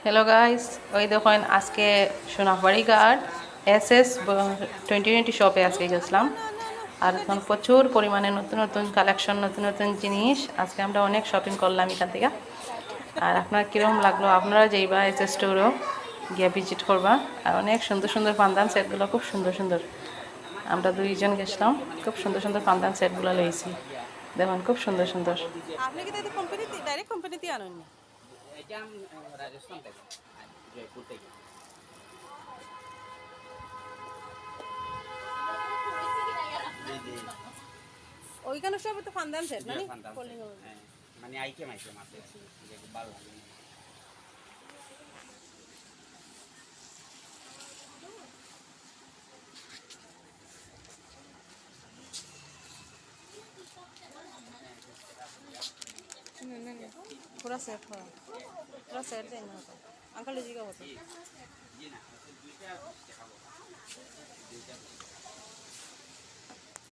Hello guys, ওই দেখুন আজকে সোনাবাড়ি ঘাট এসএস 2020 শপে আজকে গেছিলাম। আর এখন প্রচুর পরিমাণে নতুন নতুন কালেকশন, নতুন নতুন জিনিস। আজকে আমরা অনেক শপিং করলাম এখান থেকে। আর আপনার কীরকম লাগলো? আপনারা যেইবা এসএস স্টোরও গিয়ে ভিজিট করবা। আর অনেক সুন্দর সুন্দর পান্দান সেটগুলো খুব সুন্দর সুন্দর। আমরা দুইজন গেছিলাম, খুব সুন্দর সুন্দর পান্দান সেটগুলো লইছি। দেখুন খুব সুন্দর সুন্দর। আপনি কি তাদের কোম্পানিতে ডাইরেক্ট কোম্পানিতে আনেন না? এটা রাজস্থান থেকে, জয়পুর থেকে। জি জি, ওইখানে সব তো ফান্দান সেট মানে ফান্টাম কলিং হ্যাঁ, মানে আইটেম আইটেম আছে, যে খুব ভালো লাগে। पूरा सेट हो पूरा सेट देना होता अंकल जी का होता জি না, দুইটা